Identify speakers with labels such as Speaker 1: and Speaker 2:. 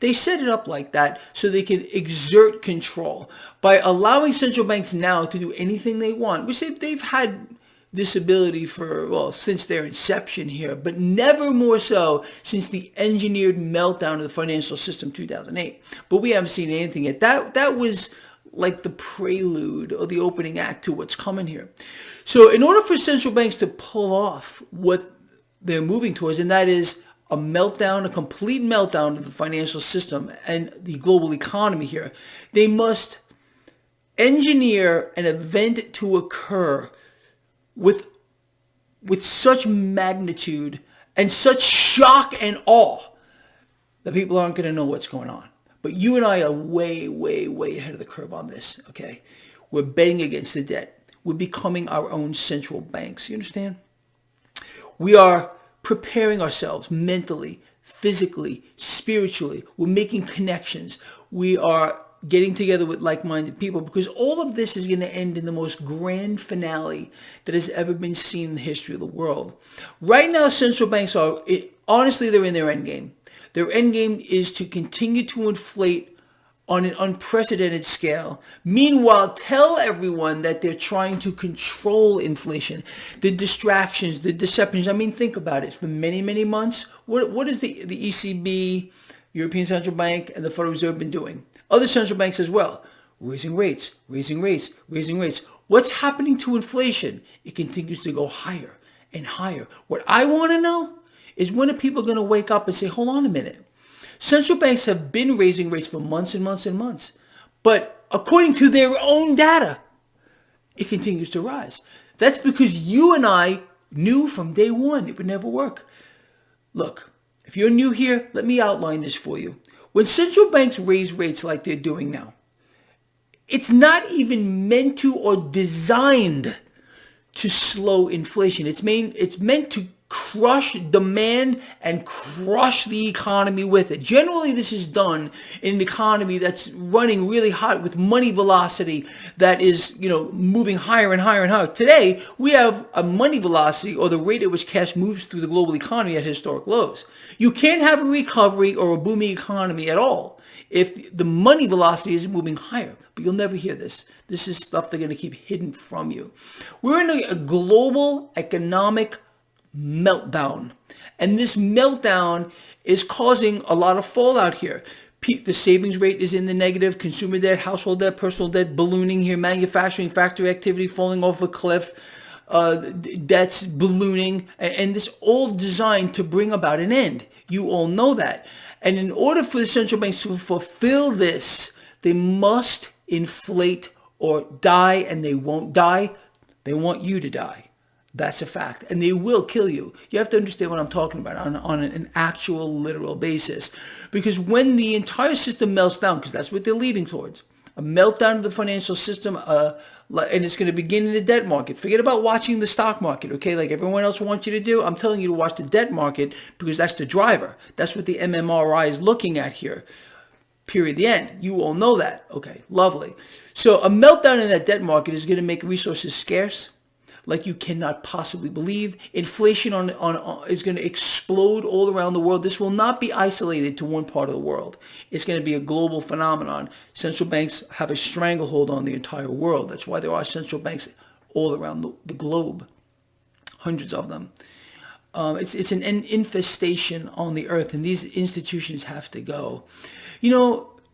Speaker 1: They set it up like that so they can exert control by allowing central banks now to do anything they want, which they've had this ability for, well, since their inception here, but never more so since the engineered meltdown of the financial system 2008. But we haven't seen anything yet. That was like the prelude or the opening act to what's coming here. So in order for central banks to pull off what they're moving towards, and that is a meltdown, a complete meltdown of the financial system and the global economy here, they must engineer an event to occur with such magnitude and such shock and awe that people aren't going to know what's going on. But you and I are way, way, way ahead of the curve on this, okay? We're betting against the debt. We're becoming our own central banks. You understand? We are preparing ourselves mentally, physically, spiritually. We're making connections. We are getting together with like-minded people, because all of this is going to end in the most grand finale that has ever been seen in the history of the world. Right now, central banks are, honestly, they're in their end game. Their end game is to continue to inflate on an unprecedented scale. Meanwhile, tell everyone that they're trying to control inflation, the distractions, the deceptions. I mean, think about it. For many, many months, what is the ECB, European Central Bank, and the Federal Reserve been doing? Other central banks as well, raising rates, raising rates, raising rates. What's happening to inflation? It continues to go higher and higher. What I want to know is, when are people going to wake up and say, hold on a minute. Central banks have been raising rates for months and months and months. But according to their own data, it continues to rise. That's because you and I knew from day one it would never work. Look, if you're new here, let me outline this for you. When central banks raise rates like they're doing now, it's not even meant to or designed to slow inflation. It's meant to crush demand and crush the economy with it. Generally, this is done in an economy that's running really hot with money velocity that is, moving higher and higher and higher. Today, we have a money velocity, or the rate at which cash moves through the global economy, at historic lows. You can't have a recovery or a booming economy at all if the money velocity isn't moving higher. But you'll never hear this. This is stuff they're going to keep hidden from you. We're in a global economic meltdown. And this meltdown is causing a lot of fallout here. The savings rate is in the negative, consumer debt, household debt, personal debt ballooning here, manufacturing, factory activity falling off a cliff, debts ballooning, and this all designed to bring about an end. You all know that. And in order for the central banks to fulfill this, they must inflate or die, and they won't die. They want you to die. That's a fact. And they will kill you. You have to understand what I'm talking about on an actual literal basis. Because when the entire system melts down, because that's what they're leading towards, a meltdown of the financial system, and it's going to begin in the debt market. Forget about watching the stock market, okay? Like everyone else wants you to do. I'm telling you to watch the debt market, because that's the driver. That's what the MMRI is looking at here. Period. The end. You all know that. Okay, lovely. So a meltdown in that debt market is going to make resources scarce like you cannot possibly believe. Inflation is going to explode all around the world. This will not be isolated to one part of the world. It's going to be a global phenomenon. Central banks have a stranglehold on the entire world. That's why there are central banks all around the globe, hundreds of them. It's an infestation on the earth, and these institutions have to go.